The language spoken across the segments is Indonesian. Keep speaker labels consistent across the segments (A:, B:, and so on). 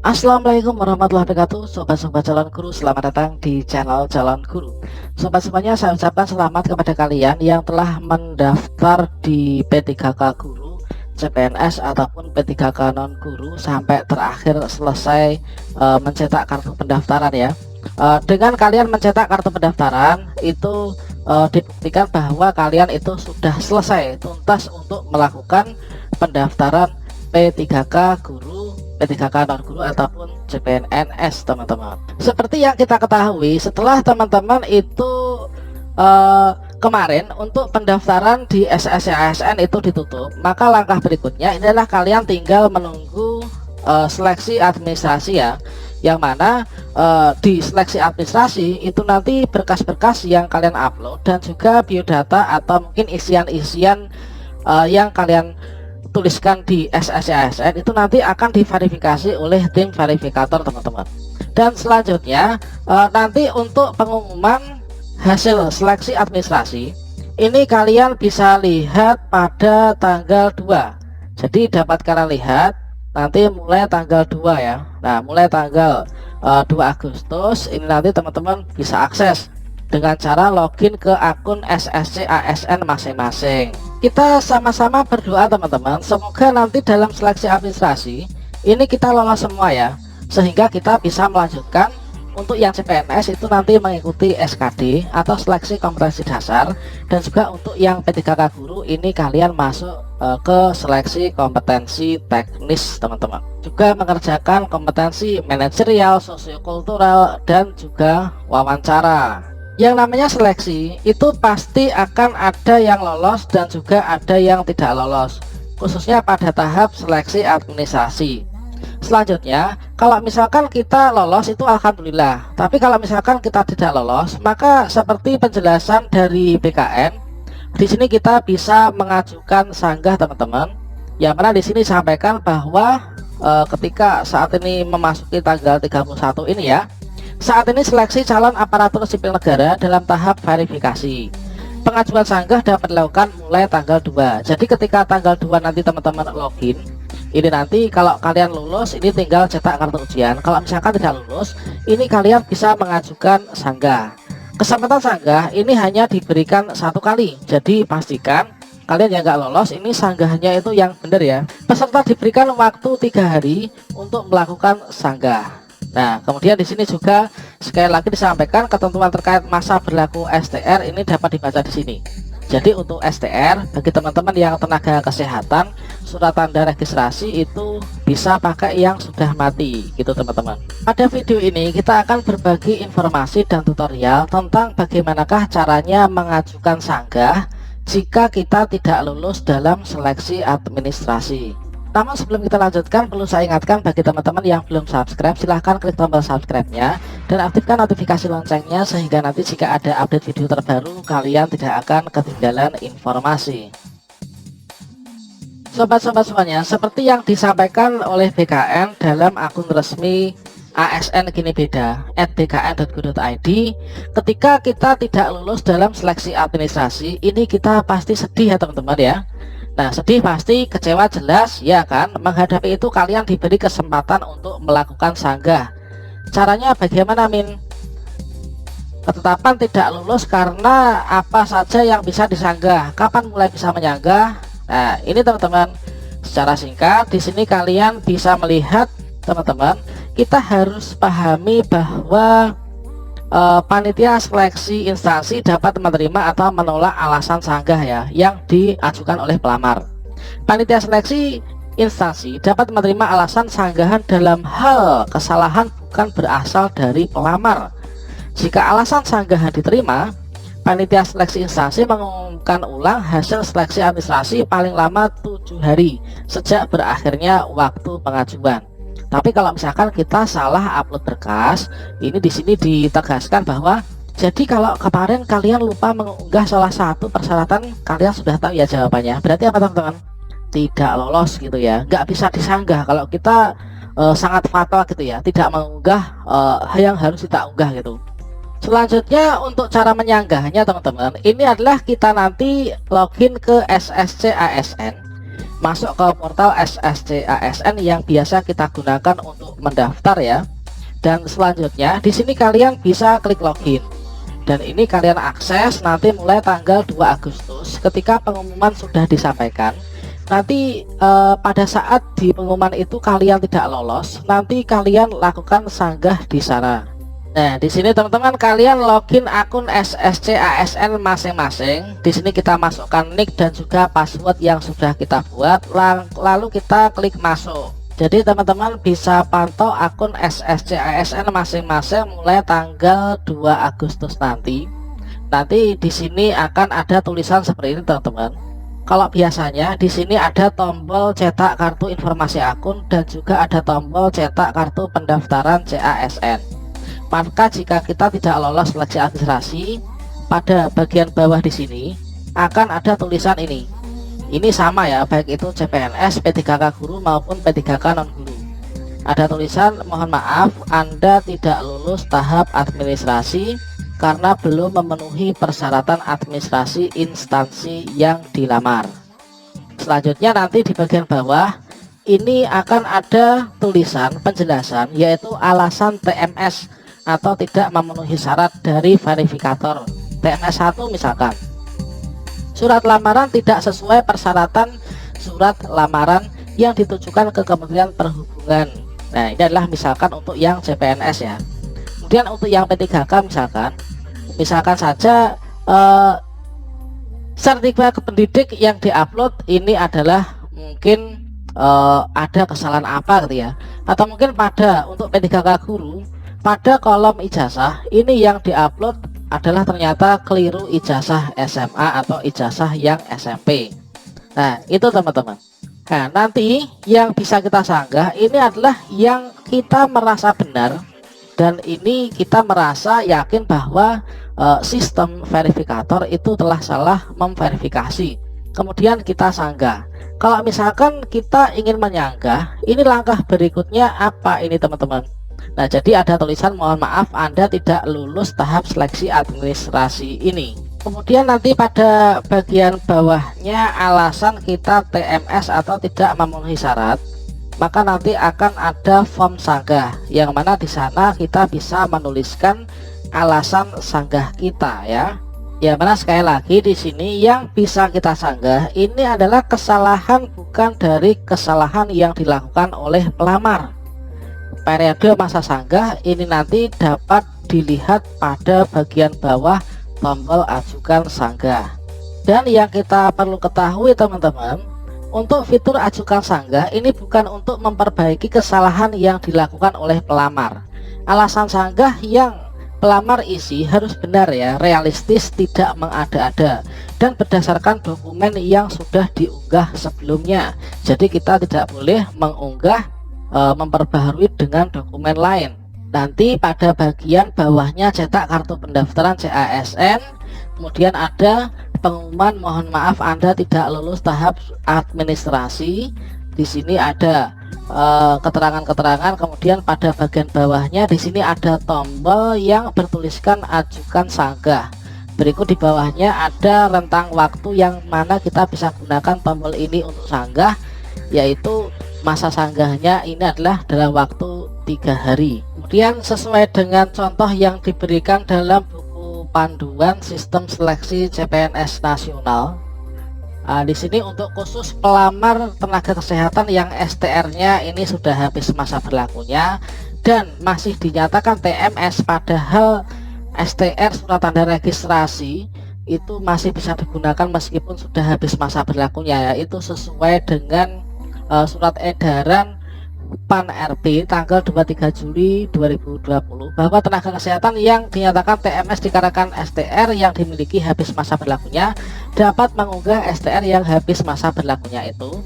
A: Assalamualaikum warahmatullahi wabarakatuh. Sobat-sobat calon guru, selamat datang di channel calon guru. Sobat semuanya, saya ucapkan selamat kepada kalian yang telah mendaftar di P3K Guru, CPNS ataupun P3K non guru sampai terakhir selesai mencetak kartu pendaftaran ya. Dengan kalian mencetak kartu pendaftaran itu dibuktikan bahwa kalian itu sudah selesai tuntas untuk melakukan pendaftaran P3K Guru, P3K non guru ataupun CPNS teman-teman. Seperti yang kita ketahui, setelah teman-teman itu kemarin untuk pendaftaran di SSC ASN itu ditutup, maka langkah berikutnya adalah kalian tinggal menunggu seleksi administrasi ya, yang mana di seleksi administrasi itu nanti berkas-berkas yang kalian upload dan juga biodata atau mungkin isian-isian yang kalian tuliskan di SSC ASN itu nanti akan diverifikasi oleh tim verifikator teman-teman. Dan selanjutnya nanti untuk pengumuman hasil seleksi administrasi ini kalian bisa lihat pada tanggal 2. Jadi dapat kalian lihat nanti mulai tanggal 2 ya. Nah, mulai tanggal 2 Agustus ini nanti teman-teman bisa akses dengan cara login ke akun SSC ASN masing-masing. Kita sama-sama berdoa teman-teman, semoga nanti dalam seleksi administrasi ini kita lolos semua ya, sehingga kita bisa melanjutkan untuk yang CPNS itu nanti mengikuti SKD atau seleksi kompetensi dasar, dan juga untuk yang P3K Guru ini kalian masuk ke seleksi kompetensi teknis teman-teman, juga mengerjakan kompetensi manajerial, sosiokultural, dan juga wawancara. Yang namanya seleksi itu pasti akan ada yang lolos dan juga ada yang tidak lolos, khususnya pada tahap seleksi administrasi. Selanjutnya, kalau misalkan kita lolos itu alhamdulillah, tapi kalau misalkan kita tidak lolos, maka seperti penjelasan dari BKN, di sini kita bisa mengajukan sanggah teman-teman, yang mana di sini disampaikan bahwa ketika saat ini memasuki tanggal 31 ini ya, saat ini seleksi calon aparatur sipil negara dalam tahap verifikasi. Pengajuan sanggah dapat dilakukan mulai tanggal 2. Jadi ketika tanggal 2 nanti teman-teman login, ini nanti kalau kalian lulus ini tinggal cetak kartu ujian. Kalau misalkan tidak lulus, ini kalian bisa mengajukan sanggah. Kesempatan sanggah ini hanya diberikan 1 kali. Jadi pastikan kalian yang nggak lolos ini sanggahnya itu yang benar ya. Peserta diberikan waktu 3 hari untuk melakukan sanggah. Nah, kemudian di sini juga sekali lagi disampaikan ketentuan terkait masa berlaku STR ini dapat dibaca di sini. Jadi untuk STR bagi teman-teman yang tenaga kesehatan, surat tanda registrasi itu bisa pakai yang sudah mati gitu teman-teman. Pada video ini kita akan berbagi informasi dan tutorial tentang bagaimanakah caranya mengajukan sanggah jika kita tidak lulus dalam seleksi administrasi. Namun sebelum kita lanjutkan, perlu saya ingatkan bagi teman-teman yang belum subscribe, silahkan klik tombol subscribe-nya dan aktifkan notifikasi loncengnya, sehingga nanti jika ada update video terbaru kalian tidak akan ketinggalan informasi. Sobat-sobat semuanya, seperti yang disampaikan oleh BKN dalam akun resmi ASN Gini Beda @bkn.go.id, ketika kita tidak lulus dalam seleksi administrasi ini kita pasti sedih ya teman-teman ya. Nah, sedih pasti, kecewa jelas ya kan. Menghadapi itu kalian diberi kesempatan untuk melakukan sanggah. Caranya bagaimana Min? Ketetapan tidak lulus karena apa saja yang bisa disanggah, kapan mulai bisa menyanggah. Nah, ini teman-teman secara singkat di sini kalian bisa melihat teman-teman, kita harus pahami bahwa panitia seleksi instansi dapat menerima atau menolak alasan sanggah ya yang diajukan oleh pelamar. Panitia seleksi instansi dapat menerima alasan sanggahan dalam hal kesalahan bukan berasal dari pelamar. Jika alasan sanggahan diterima, panitia seleksi instansi mengumumkan ulang hasil seleksi administrasi paling lama 7 hari sejak berakhirnya waktu pengajuan. Tapi kalau misalkan kita salah upload berkas, ini di sini ditegaskan bahwa jadi kalau kemarin kalian lupa mengunggah salah satu persyaratan, kalian sudah tahu ya jawabannya. Berarti apa teman-teman? Tidak lolos gitu ya, nggak bisa disanggah. Kalau kita sangat fatal gitu ya, tidak mengunggah yang harus kita unggah gitu. Selanjutnya untuk cara menyanggahnya teman-teman, ini adalah kita nanti login ke SSC ASN. masuk ke portal SSC-ASN yang biasa kita gunakan untuk mendaftar ya. Dan selanjutnya di sini kalian bisa klik login. Dan ini kalian akses nanti mulai tanggal 2 Agustus ketika pengumuman sudah disampaikan. Nanti pada saat di pengumuman itu kalian tidak lolos, nanti kalian lakukan sanggah di sana. Nah, di sini teman-teman kalian login akun SSC-ASN masing-masing. Di sini kita masukkan nick dan juga password yang sudah kita buat, lalu kita klik masuk. Jadi teman-teman bisa pantau akun SSC-ASN masing-masing mulai tanggal 2 Agustus nanti. Nanti di sini akan ada tulisan seperti ini teman-teman. Kalau biasanya di sini ada tombol cetak kartu informasi akun dan juga ada tombol cetak kartu pendaftaran CASN. Maka jika kita tidak lolos seleksi administrasi, pada bagian bawah di sini akan ada tulisan ini. Ini sama ya, baik itu CPNS, P3K guru maupun P3K non guru. Ada tulisan mohon maaf Anda tidak lulus tahap administrasi karena belum memenuhi persyaratan administrasi instansi yang dilamar. Selanjutnya nanti di bagian bawah ini akan ada tulisan penjelasan, yaitu alasan TMS atau tidak memenuhi syarat dari verifikator. TMS 1 misalkan surat lamaran tidak sesuai persyaratan surat lamaran yang ditujukan ke Kementerian Perhubungan. Nah, ini adalah misalkan untuk yang CPNS ya. Kemudian untuk yang P3K misalkan saja sertifikat pendidik yang diupload ini adalah mungkin ada kesalahan apa gitu ya, atau mungkin untuk P3K guru pada kolom ijazah ini yang diupload adalah ternyata keliru ijazah SMA atau ijazah yang SMP. Nah, itu teman-teman. Nah, nanti yang bisa kita sanggah ini adalah yang kita merasa benar dan ini kita merasa yakin bahwa sistem verifikator itu telah salah memverifikasi. Kemudian kita sanggah. Kalau misalkan kita ingin menyanggah, ini langkah berikutnya apa ini teman-teman? Nah, jadi ada tulisan mohon maaf Anda tidak lulus tahap seleksi administrasi ini. Kemudian nanti pada bagian bawahnya alasan kita TMS atau tidak memenuhi syarat, maka nanti akan ada form sanggah yang mana di sana kita bisa menuliskan alasan sanggah kita ya. Ya, mana sekali lagi di sini yang bisa kita sanggah ini adalah kesalahan bukan dari kesalahan yang dilakukan oleh pelamar. Periode masa sanggah ini nanti dapat dilihat pada bagian bawah tombol ajukan sanggah. Dan yang kita perlu ketahui teman-teman, untuk fitur ajukan sanggah ini bukan untuk memperbaiki kesalahan yang dilakukan oleh pelamar. Alasan sanggah yang pelamar isi harus benar ya, realistis, tidak mengada-ada dan berdasarkan dokumen yang sudah diunggah sebelumnya. Jadi kita tidak boleh mengunggah memperbaharui dengan dokumen lain. Nanti pada bagian bawahnya cetak kartu pendaftaran CASN, kemudian ada pengumuman mohon maaf Anda tidak lulus tahap administrasi. Di sini ada keterangan-keterangan, kemudian pada bagian bawahnya di sini ada tombol yang bertuliskan ajukan sanggah. Berikut di bawahnya ada rentang waktu yang mana kita bisa gunakan tombol ini untuk sanggah, yaitu masa sanggahnya ini adalah dalam waktu 3 hari. Kemudian sesuai dengan contoh yang diberikan dalam buku panduan sistem seleksi CPNS nasional, di sini untuk khusus pelamar tenaga kesehatan yang STR-nya ini sudah habis masa berlakunya dan masih dinyatakan TMS, padahal STR surat tanda registrasi itu masih bisa digunakan meskipun sudah habis masa berlakunya, yaitu sesuai dengan surat edaran PAN RT tanggal 23 Juli 2020 bahwa tenaga kesehatan yang dinyatakan TMS dikarenakan STR yang dimiliki habis masa berlakunya dapat mengunggah STR yang habis masa berlakunya itu,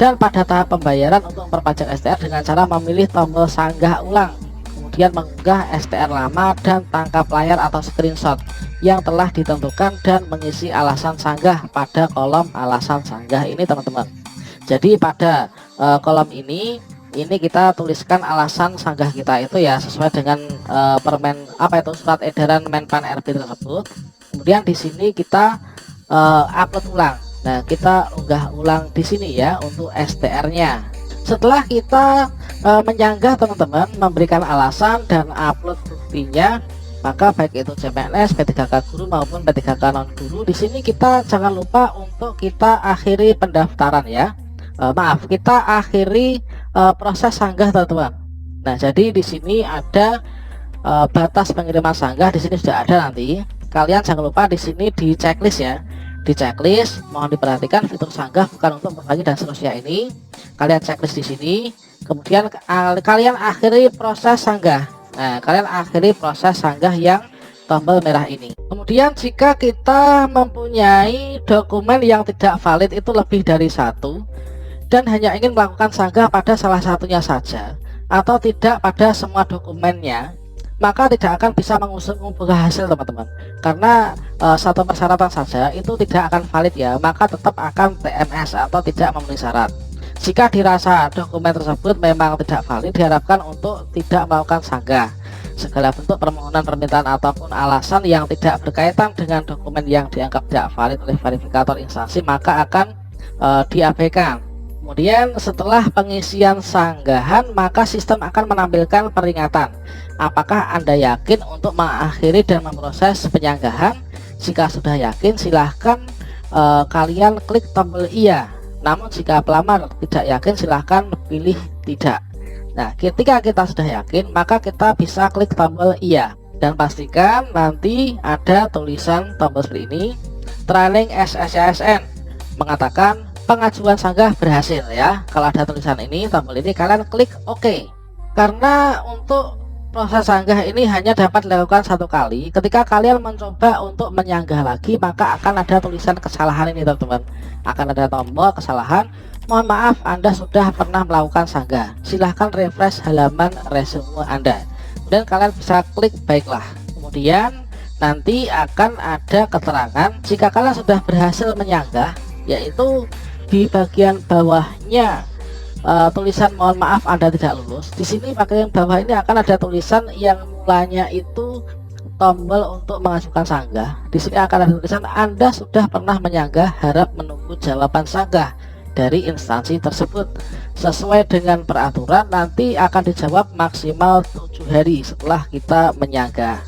A: dan pada tahap pembayaran untuk memperpanjang STR dengan cara memilih tombol sanggah ulang, kemudian mengunggah STR lama dan tangkap layar atau screenshot yang telah ditentukan dan mengisi alasan sanggah pada kolom alasan sanggah ini teman-teman. Jadi pada kolom ini kita tuliskan alasan sanggah kita itu ya sesuai dengan surat edaran Menpan RB tersebut. Kemudian di sini kita upload ulang. Nah, kita unggah ulang di sini ya untuk STR-nya. Setelah kita menyanggah teman-teman, memberikan alasan dan upload buktinya, maka baik itu CPNS, P3K guru maupun P3K non guru, di sini kita jangan lupa untuk kita akhiri pendaftaran ya. Maaf, kita akhiri proses sanggah teman-teman. Nah, jadi di sini ada batas pengiriman sanggah, di sini sudah ada nanti. Kalian jangan lupa di sini di checklist ya. Di checklist mohon diperhatikan fitur sanggah bukan untuk berbagi dan seterusnya ini. Kalian checklist di sini. Kemudian kalian akhiri proses sanggah. Nah, kalian akhiri proses sanggah yang tombol merah ini. Kemudian jika kita mempunyai dokumen yang tidak valid itu lebih dari satu dan hanya ingin melakukan sanggah pada salah satunya saja atau tidak pada semua dokumennya, maka tidak akan bisa mengunggah hasil teman-teman, karena satu persyaratan saja itu tidak akan valid ya, maka tetap akan TMS atau tidak memenuhi syarat. Jika dirasa dokumen tersebut memang tidak valid, diharapkan untuk tidak melakukan sanggah. Segala bentuk permohonan, permintaan ataupun alasan yang tidak berkaitan dengan dokumen yang dianggap tidak valid oleh verifikator instansi maka akan diabaikan. Kemudian setelah pengisian sanggahan, maka sistem akan menampilkan peringatan. Apakah Anda yakin untuk mengakhiri dan memproses penyanggahan? Jika sudah yakin, silahkan kalian klik tombol iya. Namun jika pelamar tidak yakin, silahkan pilih tidak. Nah, ketika kita sudah yakin, maka kita bisa klik tombol iya. Dan pastikan nanti ada tulisan tombol seperti ini, Trailing SSCSN, mengatakan pengajuan sanggah berhasil ya. Kalau ada tulisan ini, tombol ini, kalian klik OK. Karena untuk proses sanggah ini hanya dapat dilakukan satu kali. Ketika kalian mencoba untuk menyanggah lagi, maka akan ada tulisan kesalahan ini teman-teman. Akan ada tombol kesalahan. Mohon maaf, Anda sudah pernah melakukan sanggah. Silahkan refresh halaman resume Anda. Dan kalian bisa klik baiklah. Kemudian nanti akan ada keterangan jika kalian sudah berhasil menyanggah, yaitu di bagian bawahnya tulisan mohon maaf Anda tidak lulus. Di sini bagian bawah ini akan ada tulisan yang mulanya itu tombol untuk mengajukan sanggah. Di sini akan ada tulisan Anda sudah pernah menyanggah, harap menunggu jawaban sanggah dari instansi tersebut. Sesuai dengan peraturan nanti akan dijawab maksimal 7 hari setelah kita menyanggah.